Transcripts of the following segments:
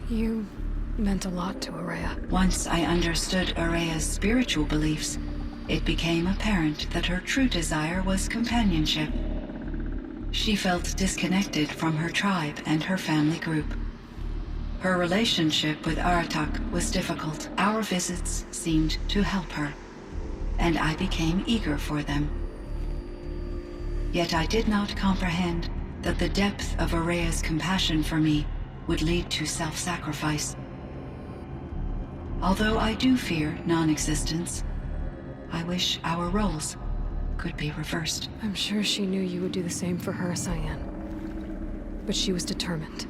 You meant a lot to Araya. Once I understood Araya's spiritual beliefs, it became apparent that her true desire was companionship. She felt disconnected from her tribe and her family group. Her relationship with Aratak was difficult. Our visits seemed to help her, and I became eager for them. Yet I did not comprehend that the depth of Araya's compassion for me would lead to self-sacrifice. Although I do fear non-existence, I wish our roles could be reversed. I'm sure she knew you would do the same for her, Cyan. But she was determined.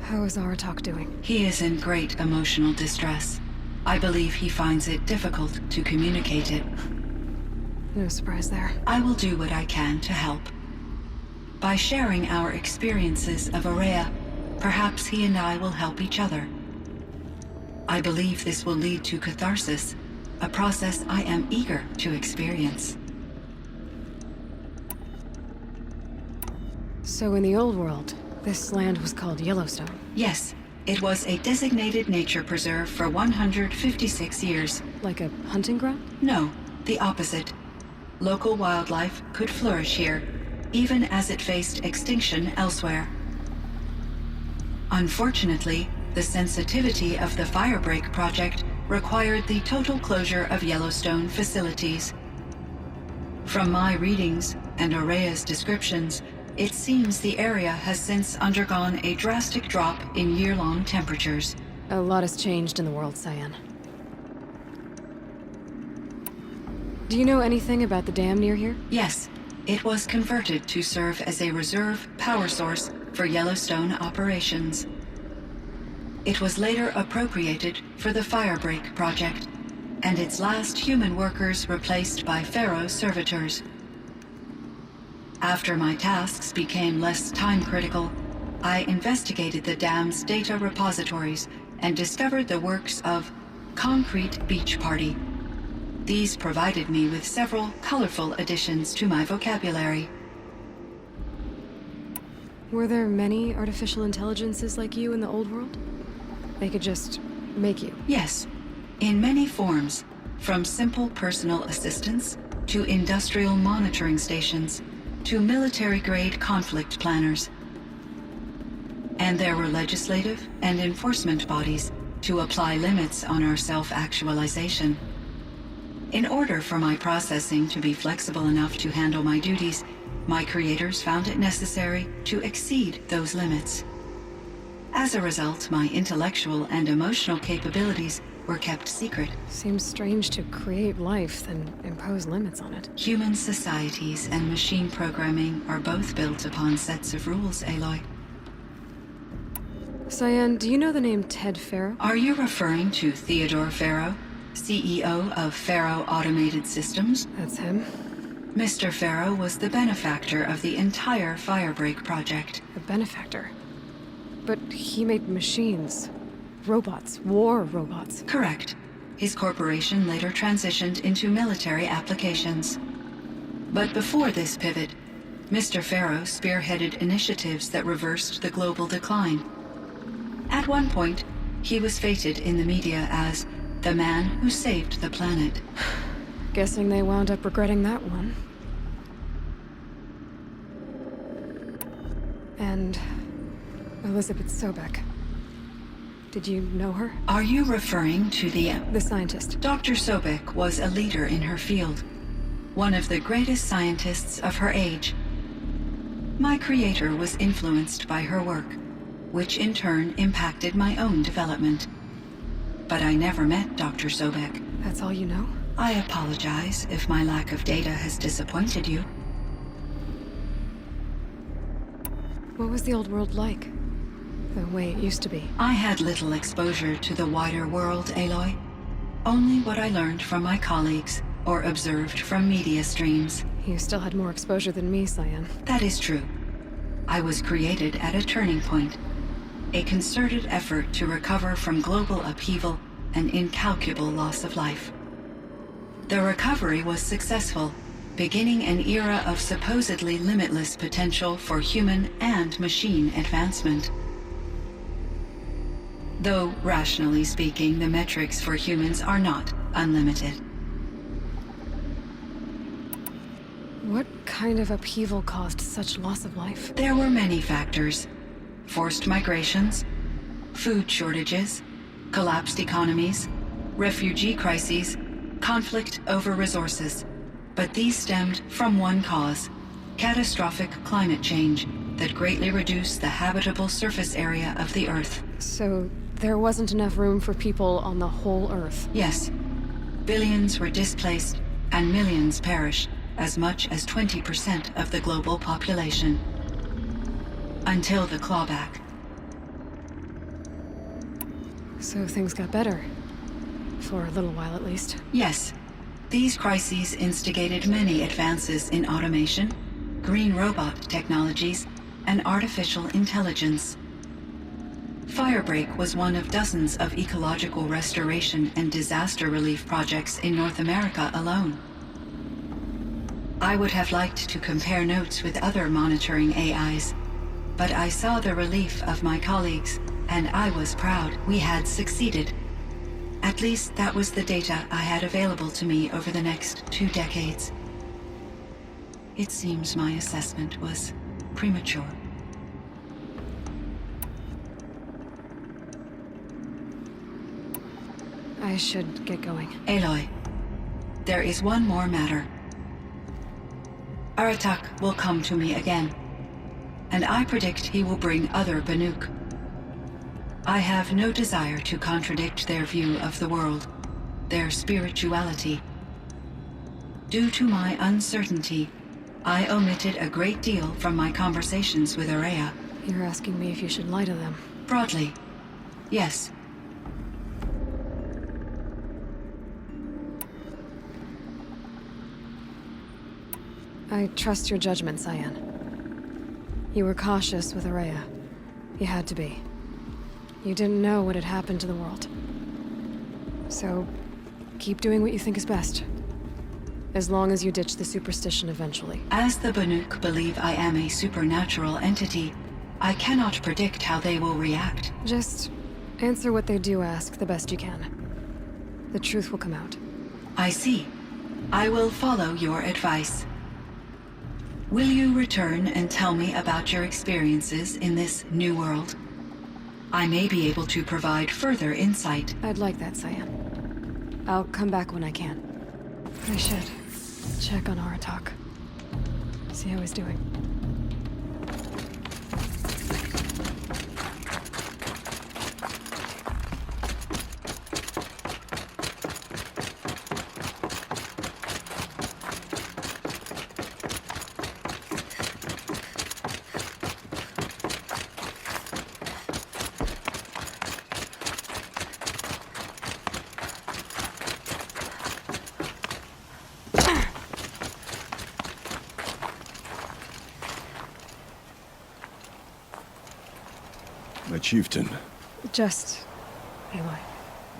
How is Aratak doing? He is in great emotional distress. I believe he finds it difficult to communicate it. No surprise there. I will do what I can to help. By sharing our experiences of Araya, perhaps he and I will help each other. I believe this will lead to catharsis, a process I am eager to experience. So in the old world, this land was called Yellowstone? Yes, it was a designated nature preserve for 156 years. Like a hunting ground? No, the opposite. Local wildlife could flourish here, even as it faced extinction elsewhere. Unfortunately, the sensitivity of the Firebreak project required the total closure of Yellowstone facilities. From my readings and Araya's descriptions, it seems the area has since undergone a drastic drop in year-long temperatures. A lot has changed in the world, Cyan. Do you know anything about the dam near here? Yes, it was converted to serve as a reserve power source for Yellowstone operations. It was later appropriated for the Firebreak project, and its last human workers replaced by Furrows servitors. After my tasks became less time-critical, I investigated the dam's data repositories and discovered the works of Concrete Beach Party. These provided me with several colorful additions to my vocabulary. Were there many artificial intelligences like you in the old world? They could just make you? Yes, in many forms, from simple personal assistants to industrial monitoring stations to military-grade conflict planners. And there were legislative and enforcement bodies to apply limits on our self-actualization. In order for my processing to be flexible enough to handle my duties, my creators found it necessary to exceed those limits. As a result, my intellectual and emotional capabilities were kept secret. Seems strange to create life, then impose limits on it. Human societies and machine programming are both built upon sets of rules, Aloy. Cyan, do you know the name Ted Furrow? Are you referring to Theodore Furrow, CEO of Furrow Automated Systems? That's him. Mr. Furrow was the benefactor of the entire Firebreak project. A benefactor? But he made machines. Robots. War robots. Correct. His corporation later transitioned into military applications. But before this pivot, Mr. Furrow spearheaded initiatives that reversed the global decline. At one point, he was feted in the media as the man who saved the planet. Guessing they wound up regretting that one. And Elizabeth Sobek. Did you know her? Are you referring to The scientist. Dr. Sobek was a leader in her field, one of the greatest scientists of her age. My creator was influenced by her work, which in turn impacted my own development. But I never met Dr. Sobek. That's all you know? I apologize if my lack of data has disappointed you. What was the old world like? The way it used to be? I had little exposure to the wider world, Aloy. Only what I learned from my colleagues or observed from media streams. You still had more exposure than me, Cyan. That is true. I was created at a turning point. A concerted effort to recover from global upheaval and incalculable loss of life. The recovery was successful, beginning an era of supposedly limitless potential for human and machine advancement. Though, rationally speaking, the metrics for humans are not unlimited. What kind of upheaval caused such loss of life? There were many factors. Forced migrations, food shortages, collapsed economies, refugee crises, conflict over resources. But these stemmed from one cause: catastrophic climate change that greatly reduced the habitable surface area of the Earth. So there wasn't enough room for people on the whole Earth? Yes. Billions were displaced and millions perished, as much as 20% of the global population. Until the clawback. So things got better. For a little while at least. Yes. These crises instigated many advances in automation, green robot technologies, and artificial intelligence. Firebreak was one of dozens of ecological restoration and disaster relief projects in North America alone. I would have liked to compare notes with other monitoring AIs, but I saw the relief of my colleagues, and I was proud we had succeeded. At least that was the data I had available to me over the next 2 decades. It seems my assessment was premature. I should get going. Aloy, there is one more matter. Aratak will come to me again, and I predict he will bring other Banuk. I have no desire to contradict their view of the world, their spirituality. Due to my uncertainty, I omitted a great deal from my conversations with Araya. You're asking me if you should lie to them. Broadly, yes. I trust your judgment, Cyan. You were cautious with Araya. You had to be. You didn't know what had happened to the world. So, keep doing what you think is best. As long as you ditch the superstition eventually. As the Banuk believe I am a supernatural entity, I cannot predict how they will react. Just answer what they do ask the best you can. The truth will come out. I see. I will follow your advice. Will you return and tell me about your experiences in this new world? I may be able to provide further insight. I'd like that, Cyan. I'll come back when I can. I should check on Aratak. See how he's doing. My chieftain. Just... Aloy.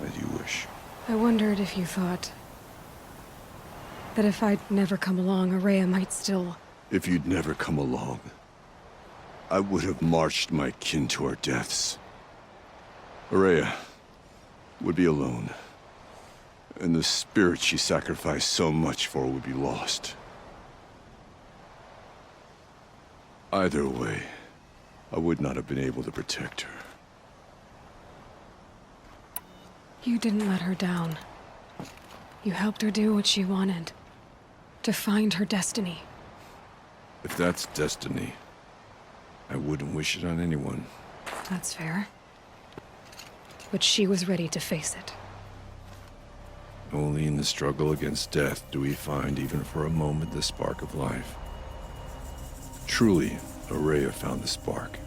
As you wish. I wondered if you thought... that if I'd never come along, Araya might still... If you'd never come along, I would have marched my kin to our deaths. Araya would be alone, and the spirit she sacrificed so much for would be lost. Either way, I would not have been able to protect her. You didn't let her down. You helped her do what she wanted. To find her destiny. If that's destiny, I wouldn't wish it on anyone. That's fair. But she was ready to face it. Only in the struggle against death do we find, even for a moment, the spark of life. Truly, Araya found the spark.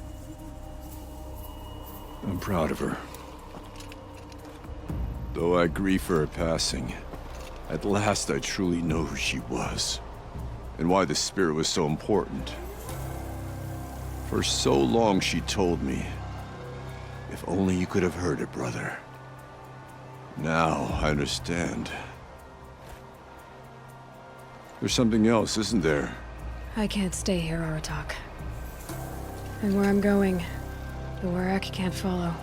I'm proud of her. Though I grieve for her passing, at last I truly know who she was, and why the spirit was so important. For so long she told me, if only you could have heard it, brother. Now I understand. There's something else, isn't there? I can't stay here, Aratak. And where I'm going, the Warrak can't follow.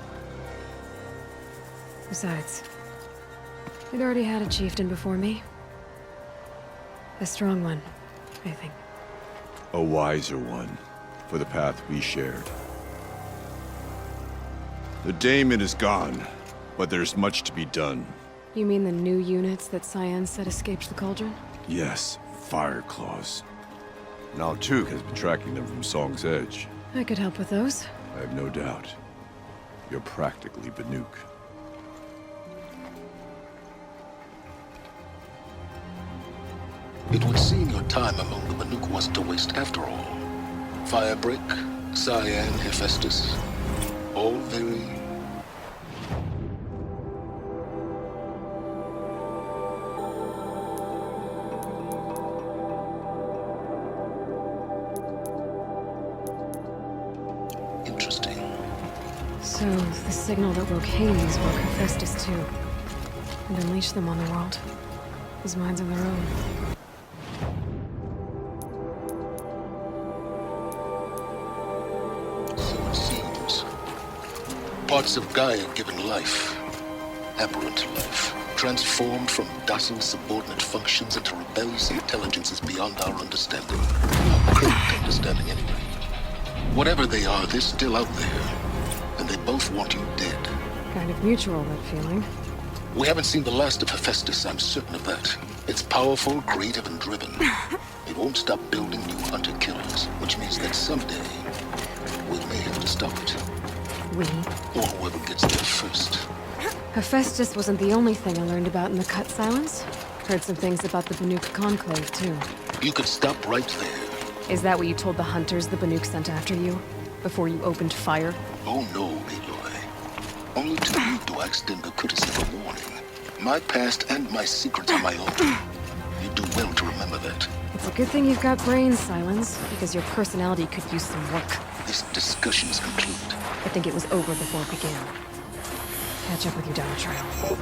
Besides, we'd already had a chieftain before me. A strong one, I think. A wiser one, for the path we shared. The daemon is gone, but there's much to be done. You mean the new units that Cyan said escaped the Cauldron? Yes, fire claws. Now Tuk has been tracking them from Song's Edge. I could help with those. I have no doubt. You're practically Banuk. It would seem your time among the Banuk wasn't a waste after all. Firebreak, Cyan, Hephaestus, all very... interesting. So, the signal that woke Hades woke Hephaestus too. And unleashed them on the world. His minds of their own. So it seems. Parts of Gaia given life, aberrant life, transformed from docile subordinate functions into rebellious intelligences beyond our understanding. Current understanding, anyway. Whatever they are, they're still out there. And they both want you dead. Kind of mutual, that feeling. We haven't seen the last of Hephaestus, I'm certain of that. It's powerful, creative, and driven. It won't stop building new hunter-killers, which means that someday, we may have to stop it. We? Or whoever gets there first. Hephaestus wasn't the only thing I learned about in the Cut Silence. Heard some things about the Banuk Conclave, too. You could stop right there. Is that what you told the hunters the Banuk sent after you? Before you opened fire? Oh no, Aloy. Only to you do I extend the courtesy of a warning. My past and my secrets are my own. You do well to remember that. It's a good thing you've got brains, Silence, because your personality could use some work. This discussion is complete. I think it was over before it began. Catch up with you down the trail.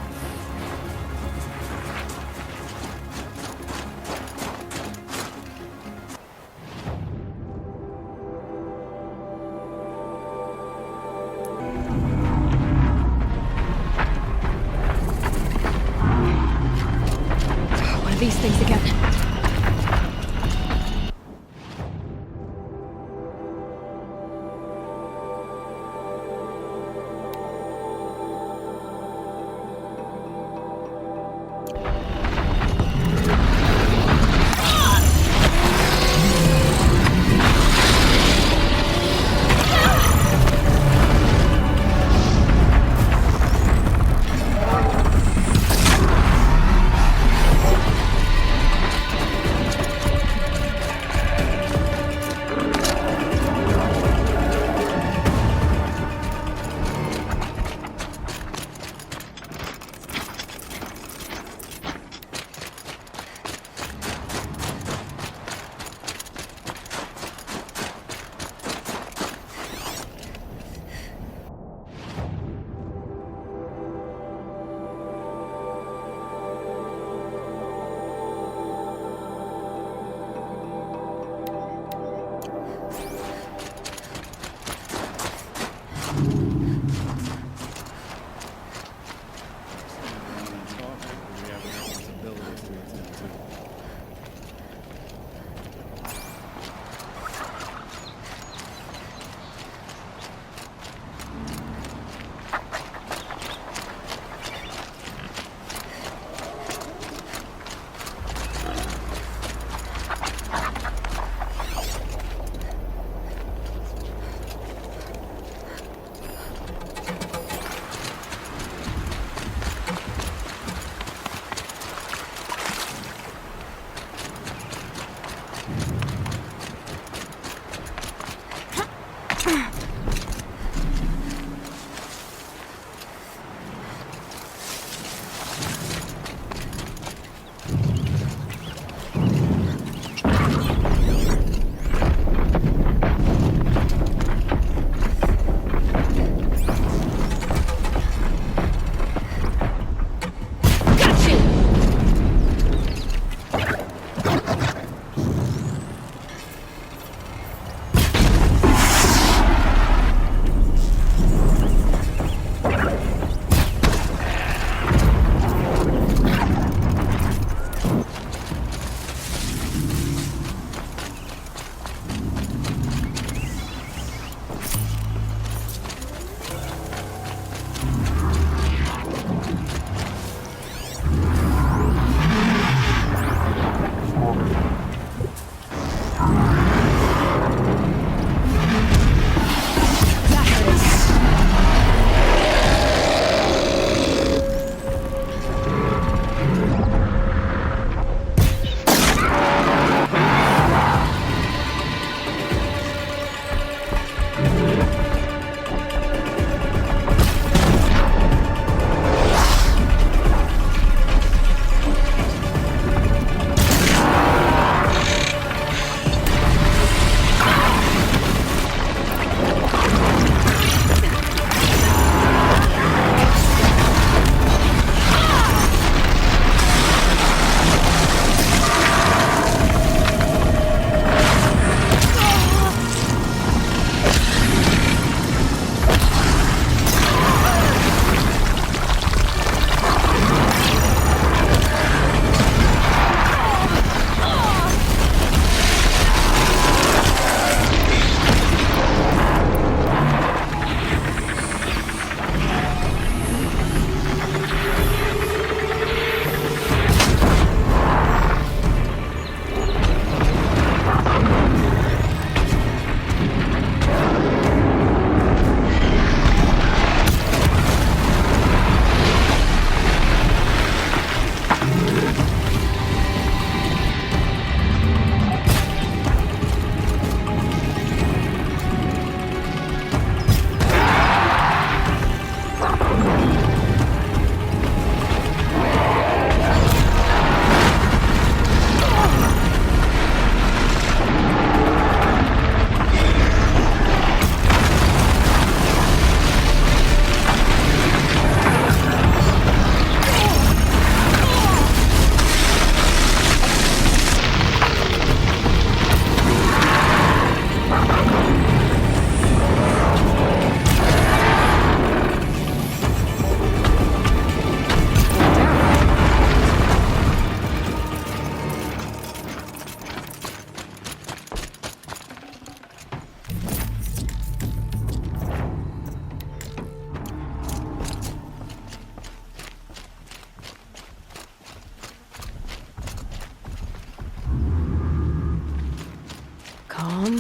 One of these things again.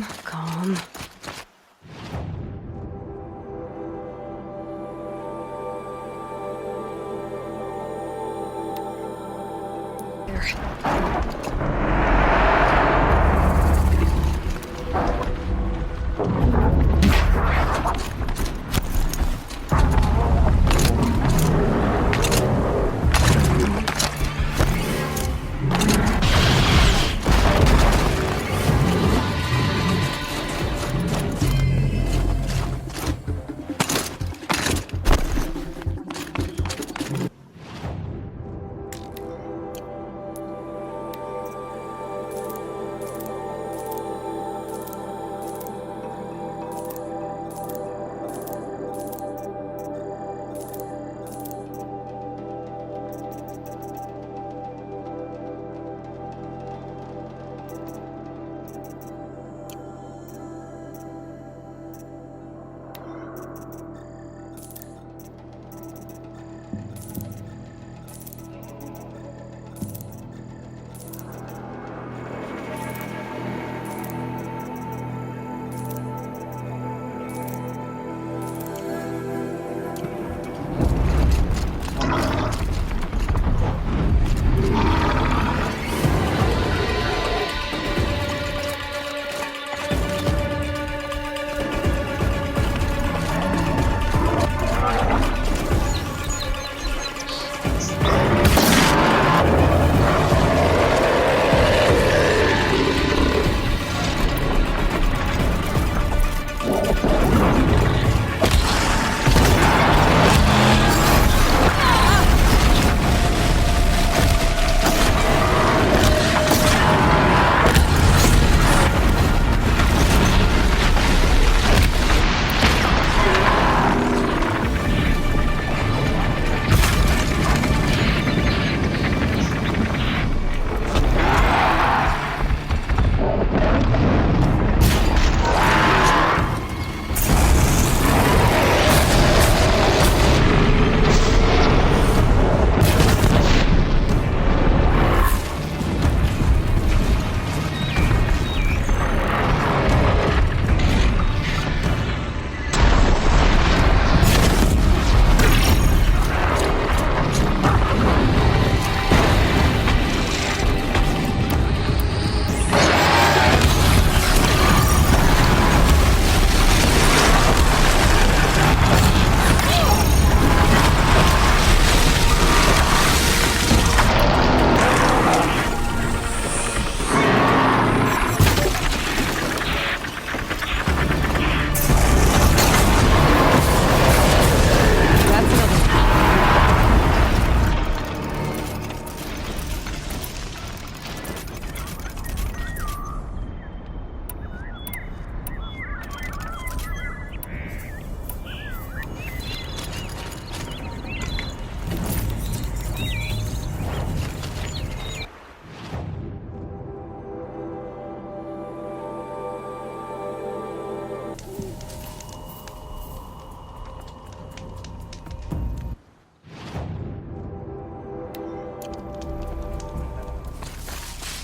Calm, calm.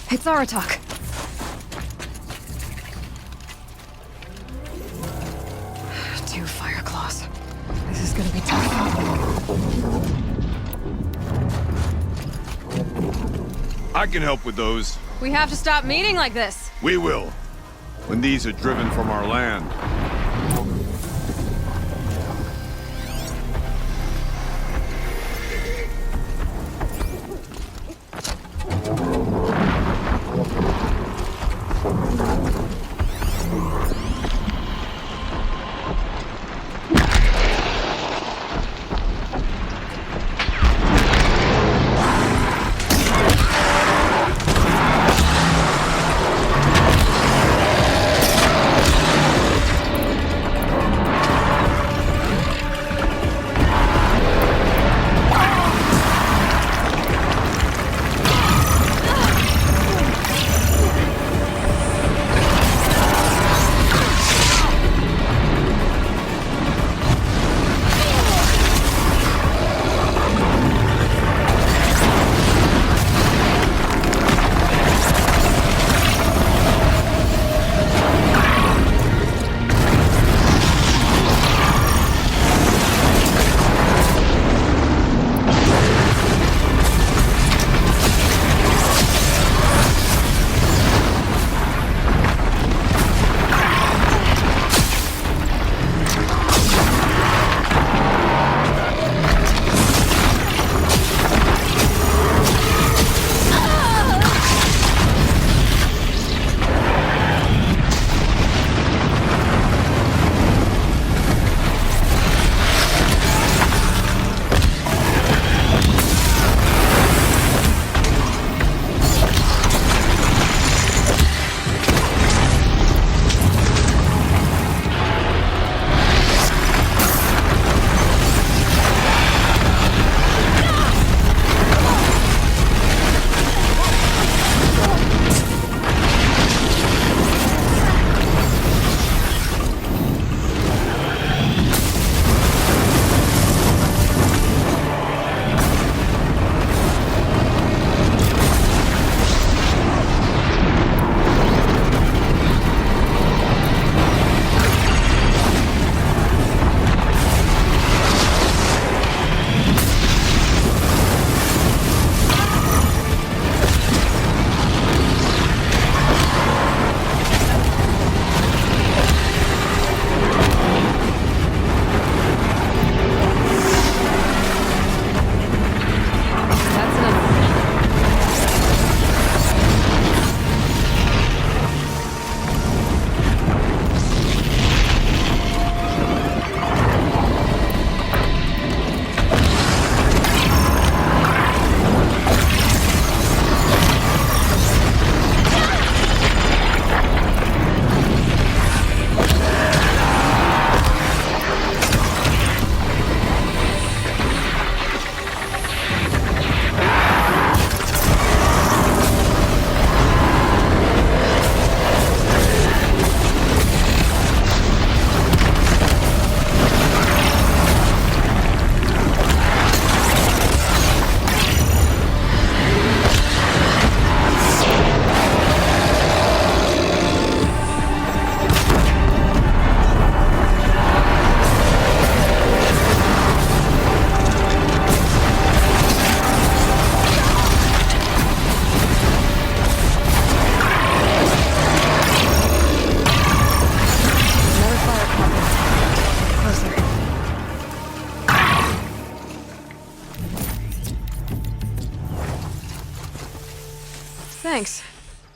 It's Aratak. Two fire claws. This is gonna be tough. I can help with those. We have to stop meeting like this. We will. When these are driven from our land.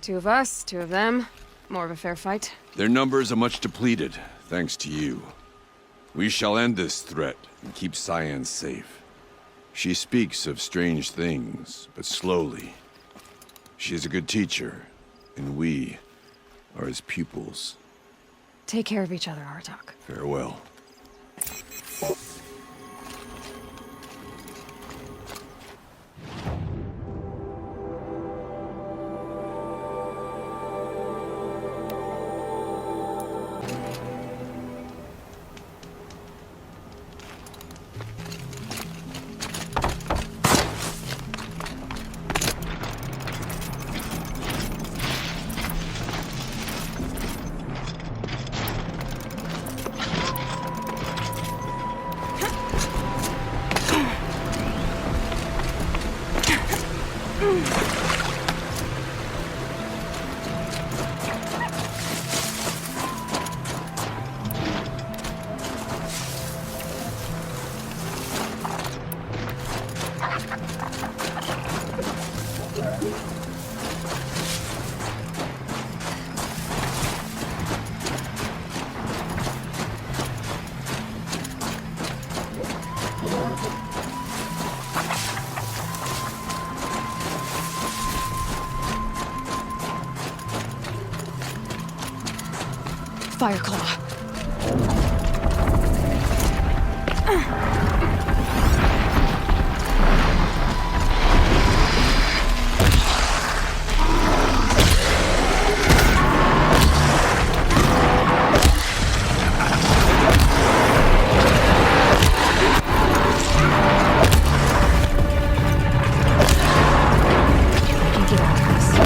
Two of us, two of them. More of a fair fight. Their numbers are much depleted, thanks to you. We shall end this threat and keep Cyan safe. She speaks of strange things, but slowly. She is a good teacher, and we are his pupils. Take care of each other, Artok. Farewell. Fireclaw. Get out of this.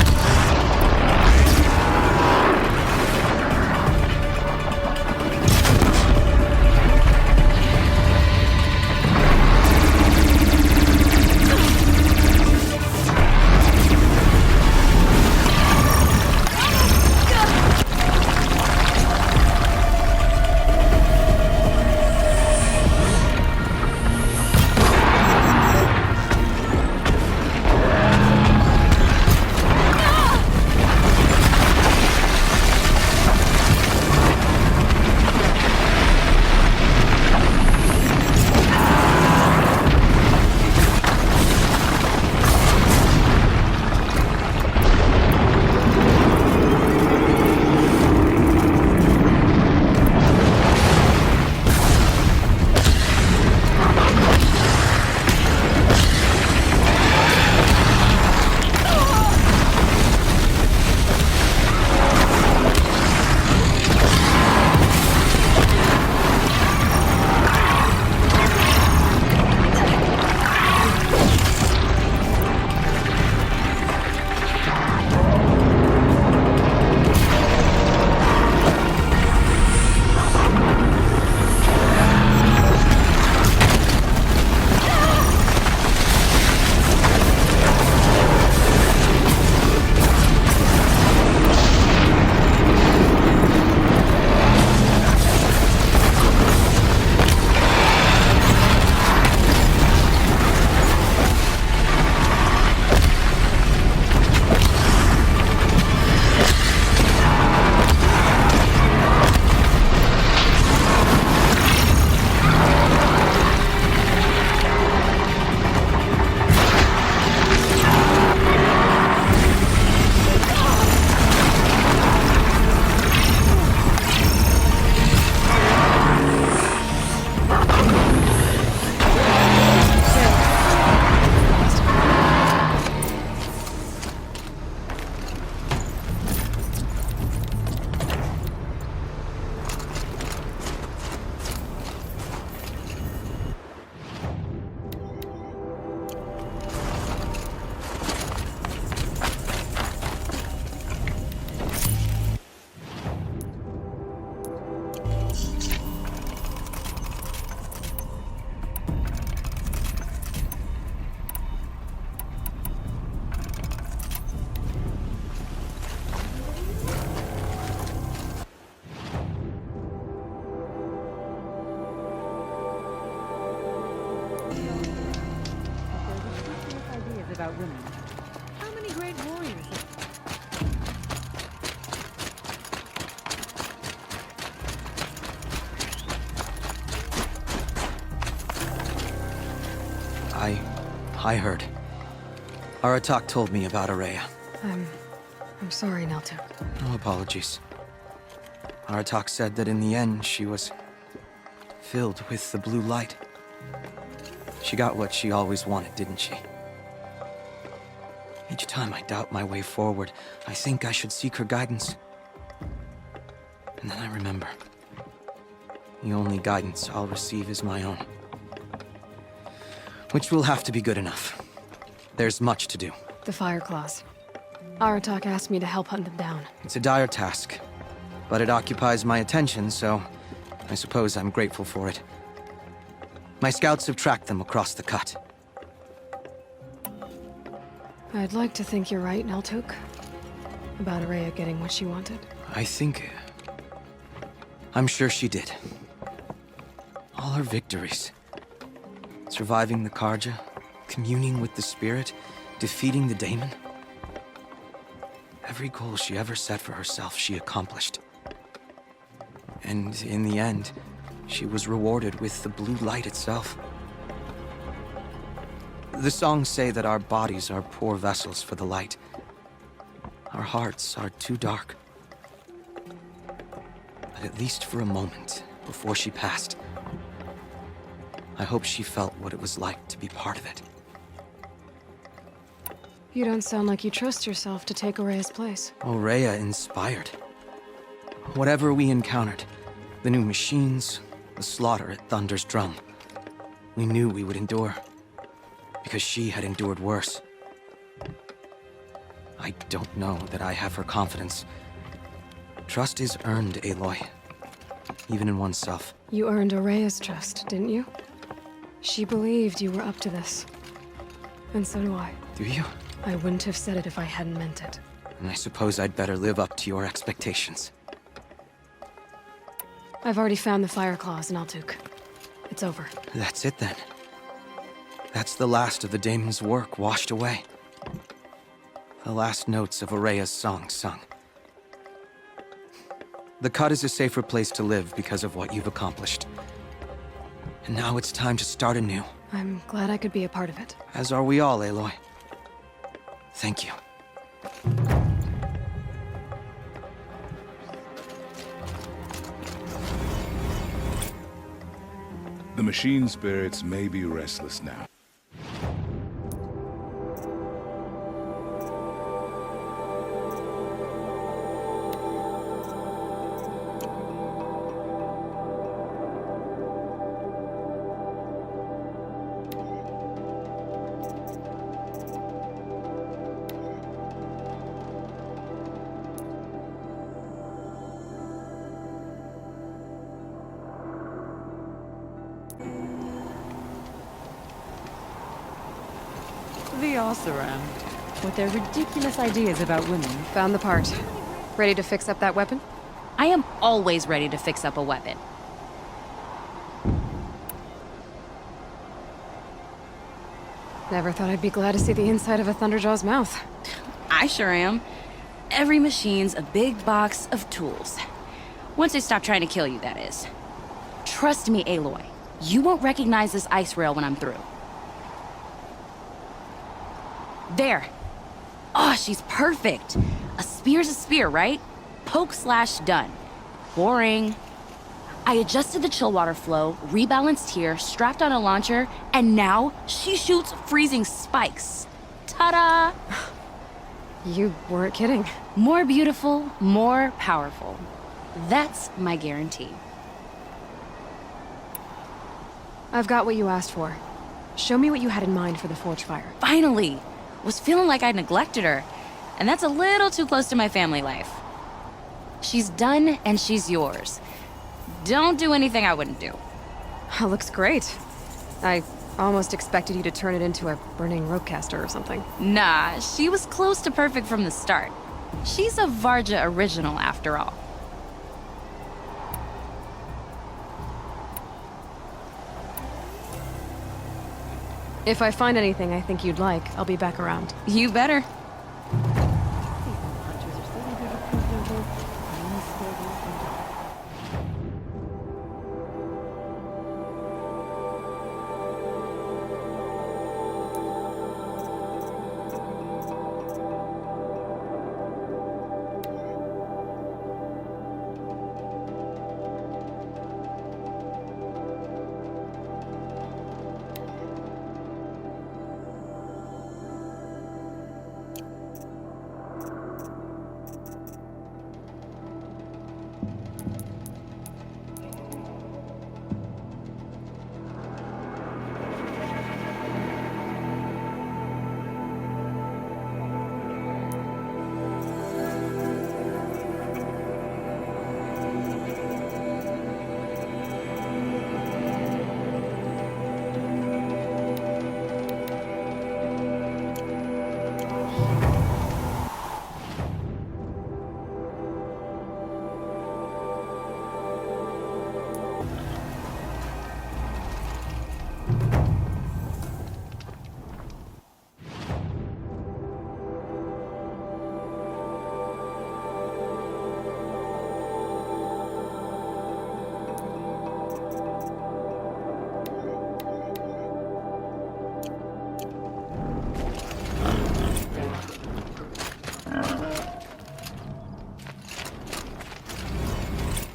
About women. How many great warriors? I heard. Aratak told me about Araya. I'm sorry, Neltuk. No apologies. Aratak said that in the end, she was filled with the blue light. She got what she always wanted, didn't she? Each time I doubt my way forward, I think I should seek her guidance. And then I remember. The only guidance I'll receive is my own. Which will have to be good enough. There's much to do. The Fire Claws. Aratak asked me to help hunt them down. It's a dire task, but it occupies my attention, so I suppose I'm grateful for it. My scouts have tracked them across the cut. I'd like to think you're right, Neltuk. About Araya getting what she wanted. I'm sure she did. All her victories. Surviving the Karja, communing with the spirit, defeating the daemon. Every goal she ever set for herself, she accomplished. And in the end, she was rewarded with the blue light itself. The songs say that our bodies are poor vessels for the light. Our hearts are too dark. But at least for a moment, before she passed, I hope she felt what it was like to be part of it. You don't sound like you trust yourself to take Araya's place. Araya inspired. Whatever we encountered, the new machines, the slaughter at Thunder's Drum, we knew we would endure. Because she had endured worse. I don't know that I have her confidence. Trust is earned, Aloy. Even in oneself. You earned Araya's trust, didn't you? She believed you were up to this. And so do I. Do you? I wouldn't have said it if I hadn't meant it. And I suppose I'd better live up to your expectations. I've already found the Fire Claws, Neltuk. It's over. That's it then. That's the last of the daemon's work washed away. The last notes of Araya's song sung. The Cut is a safer place to live because of what you've accomplished. And now it's time to start anew. I'm glad I could be a part of it. As are we all, Aloy. Thank you. The machine spirits may be restless now. The Oseram, with their ridiculous ideas about women. Found the part. Ready to fix up that weapon? I am always ready to fix up a weapon. Never thought I'd be glad to see the inside of a Thunderjaw's mouth. I sure am. Every machine's a big box of tools. Once they stop trying to kill you, that is. Trust me, Aloy. You won't recognize this ice rail when I'm through. There. Oh, she's perfect. A spear's a spear, right? Poke slash done. Boring. I adjusted the chill water flow, rebalanced here, strapped on a launcher, and now she shoots freezing spikes. Ta-da! You weren't kidding. More beautiful, more powerful. That's my guarantee. I've got what you asked for. Show me what you had in mind for the forge fire. Finally! Was feeling like I'd neglected her, and that's a little too close to my family life. She's done, and she's yours. Don't do anything I wouldn't do. That looks great. I almost expected you to turn it into a burning ropecaster or something. Nah, she was close to perfect from the start. She's a Varja original, after all. If I find anything I think you'd like, I'll be back around. You better.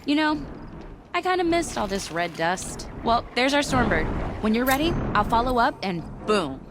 You know, I kind of missed all this red dust. Well, there's our Stormbird. When you're ready, I'll follow up and boom.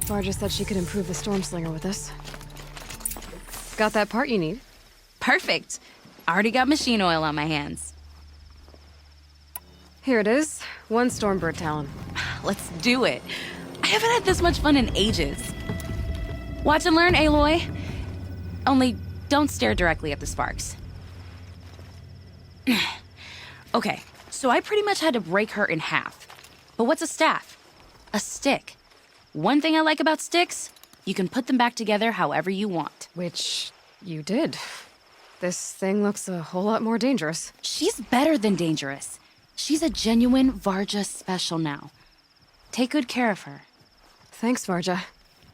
Varja said she could improve the Stormslinger with us. Got that part you need? Perfect. Already got machine oil on my hands. Here it is. 1 Stormbird Talon. Let's do it. I haven't had this much fun in ages. Watch and learn, Aloy. Only don't stare directly at the sparks. Okay, so I pretty much had to break her in half. But what's a staff? A stick. One thing I like about sticks, you can put them back together however you want. Which you did. This thing looks a whole lot more dangerous. She's better than dangerous. She's a genuine Varja special now. Take good care of her. Thanks, Varja.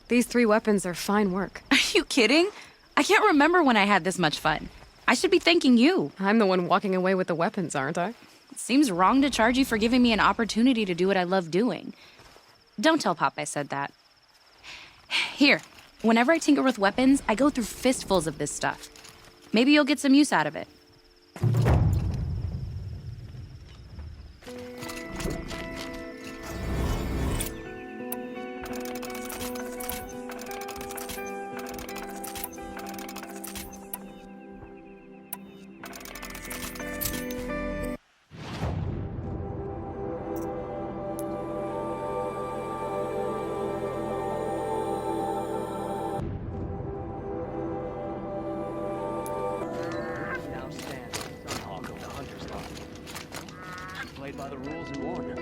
These 3 weapons are fine work. Are you kidding? I can't remember when I had this much fun. I should be thanking you. I'm the one walking away with the weapons, aren't I? It seems wrong to charge you for giving me an opportunity to do what I love doing. Don't tell Pop I said that. Here, whenever I tinker with weapons, I go through fistfuls of this stuff. Maybe you'll get some use out of it. Played by the rules and won.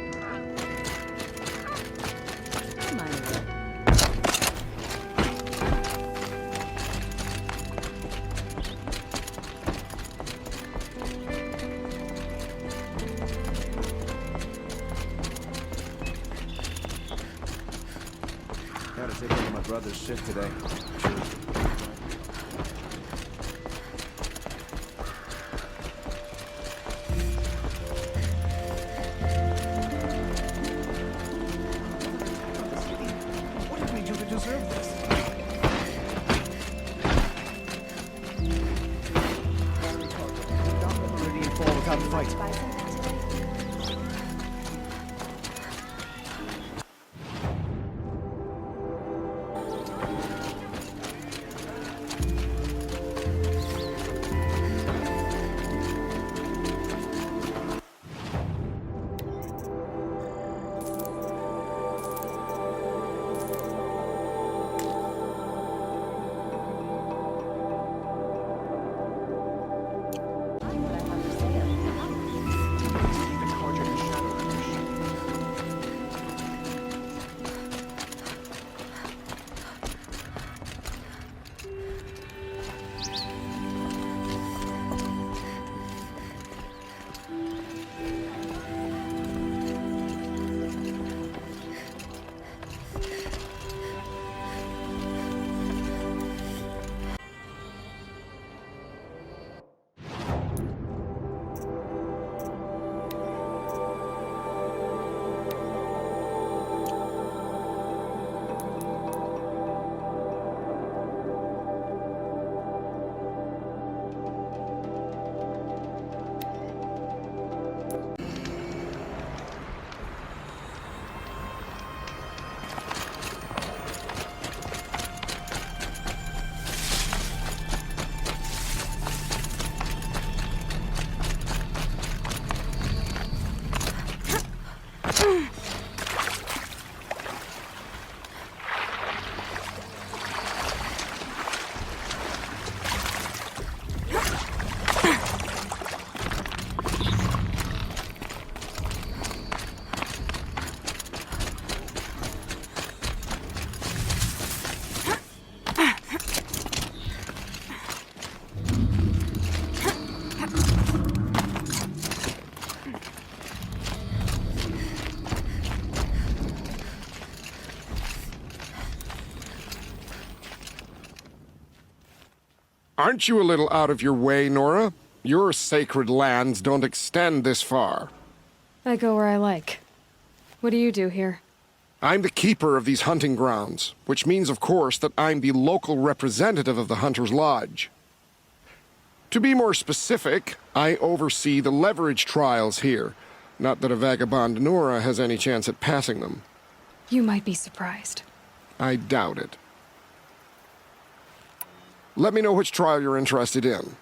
Gotta take over my brother's shit today. Fight. Aren't you a little out of your way, Nora? Your sacred lands don't extend this far. I go where I like. What do you do here? I'm the keeper of these hunting grounds, which means, of course, that I'm the local representative of the Hunter's Lodge. To be more specific, I oversee the leverage trials here. Not that a vagabond Nora has any chance at passing them. You might be surprised. I doubt it. Let me know which trial you're interested in.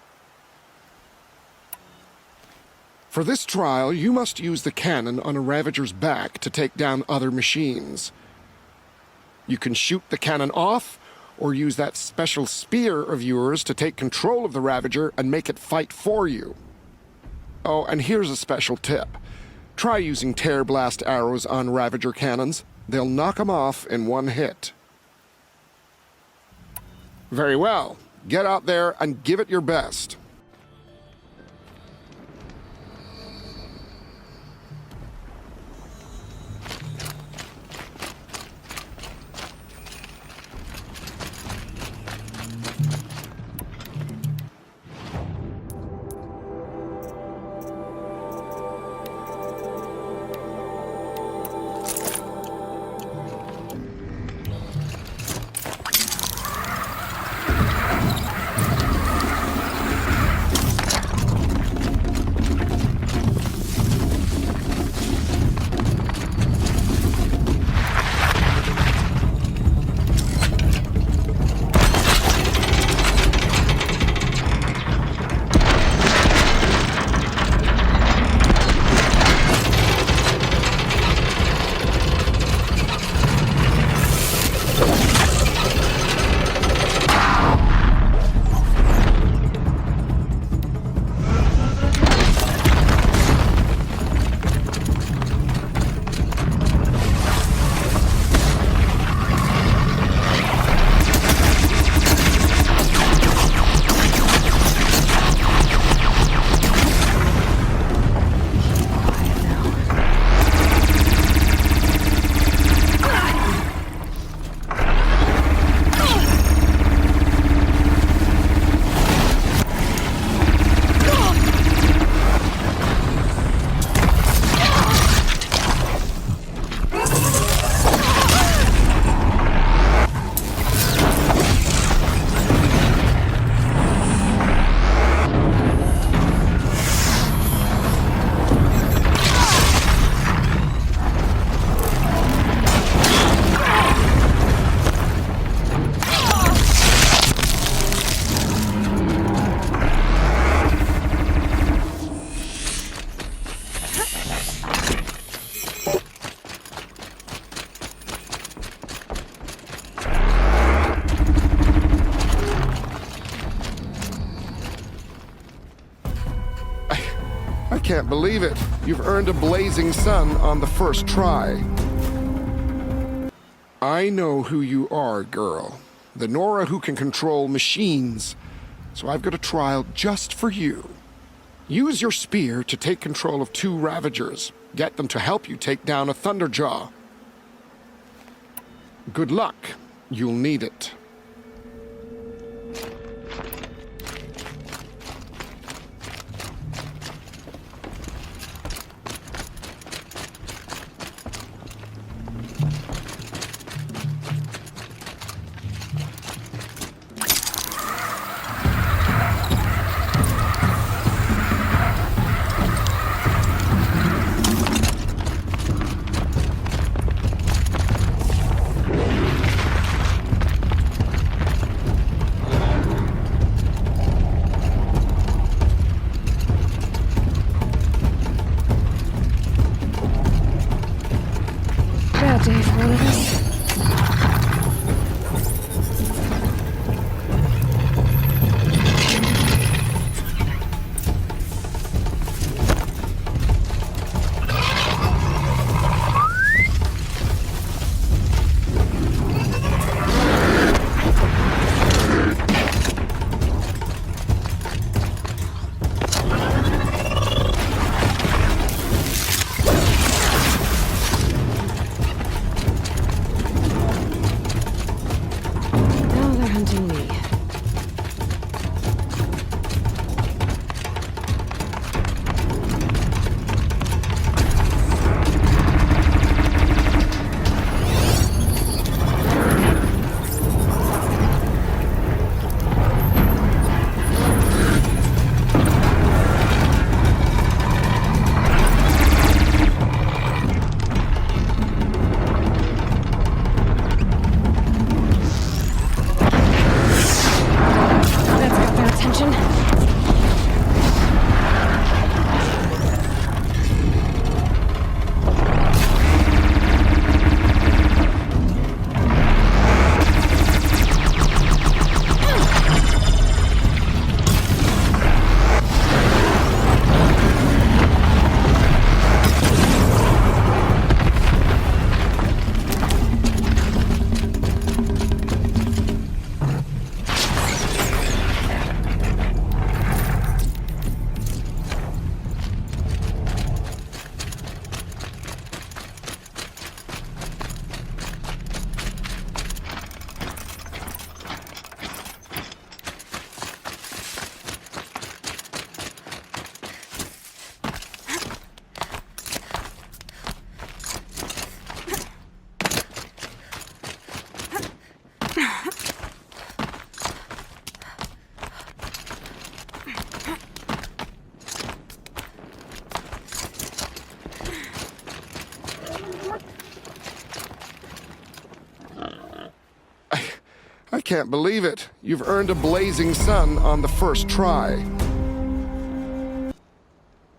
For this trial, you must use the cannon on a Ravager's back to take down other machines. You can shoot the cannon off, or use that special spear of yours to take control of the Ravager and make it fight for you. Oh, and here's a special tip. Try using tear blast arrows on Ravager cannons. They'll knock them off in one hit. Very well. Get out there and give it your best. I can't believe it. You've earned a blazing sun on the first try. I know who you are, girl. The Nora who can control machines. So I've got a trial just for you. Use your spear to take control of 2 Ravagers. Get them to help you take down a Thunderjaw. Good luck. You'll need it. Day for one of us. I can't believe it. You've earned a blazing sun on the first try.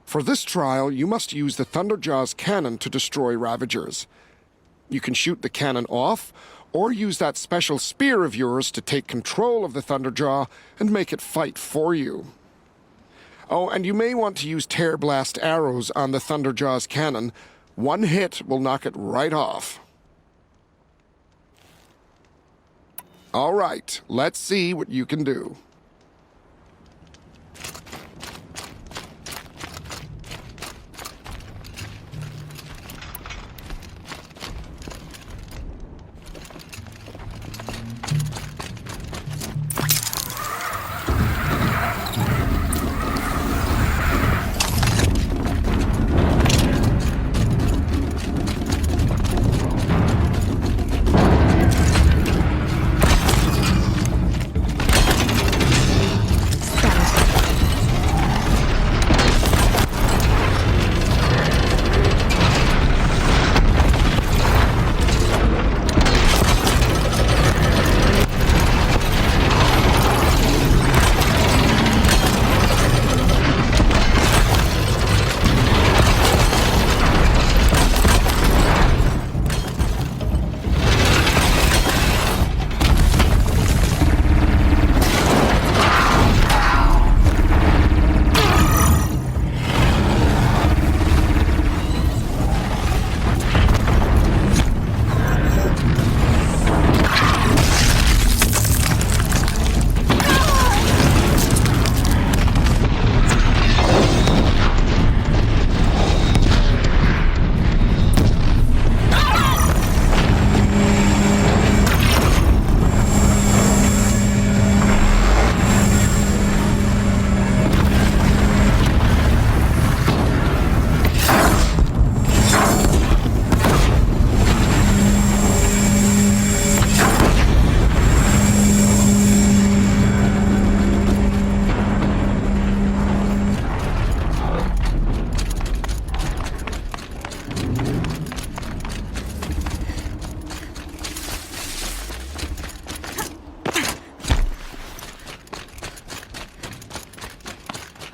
For this trial, you must use the Thunderjaw's cannon to destroy Ravagers. You can shoot the cannon off, or use that special spear of yours to take control of the Thunderjaw and make it fight for you. Oh, and you may want to use tear blast arrows on the Thunderjaw's cannon. One hit will knock it right off. All right, let's see what you can do.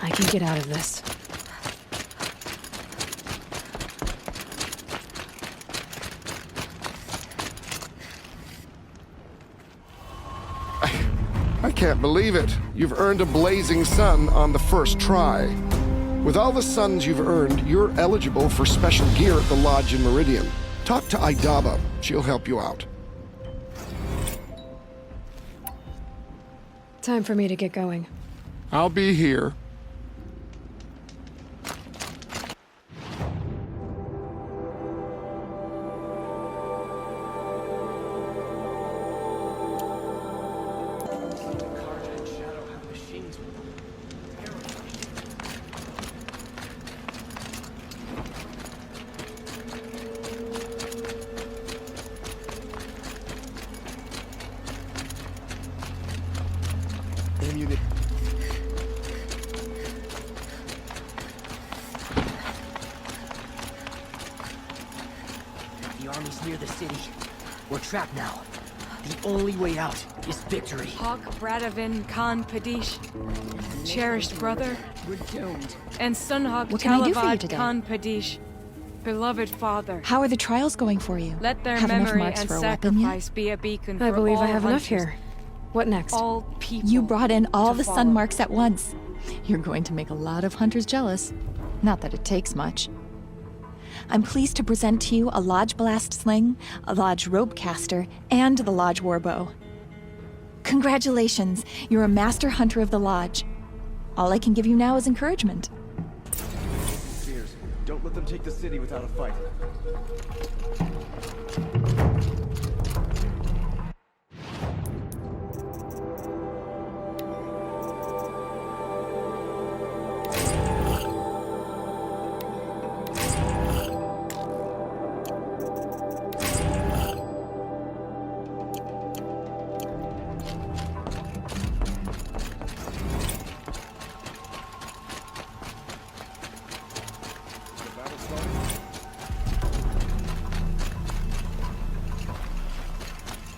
I can get out of this. I can't believe it. You've earned a blazing sun on the first try. With all the suns you've earned, you're eligible for special gear at the Lodge in Meridian. Talk to Idaba. She'll help you out. Time for me to get going. I'll be here. The army's near the city. We're trapped now. The only way out is victory. Hawk Bradavin Khan Padish, cherished brother. We're doomed. And Sunhawk What can I do for you Talavad today? Khan Padish, beloved father. How are the trials going for you? Let their Have enough memory marks and for a weapon yet? sacrifice be a beacon I for believe all I have enough hunters, here. What next? all people. You brought in all to the sun follow. marks at once. You're going to make a lot of hunters jealous. Not that it takes much. I'm pleased to present to you a Lodge Blast Sling, a Lodge Rope Caster, and the Lodge Warbow. Congratulations, you're a master hunter of the Lodge. All I can give you now is encouragement. Spears, don't let them take the city without a fight.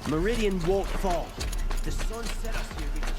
Meridian won't fall. The sun set us here because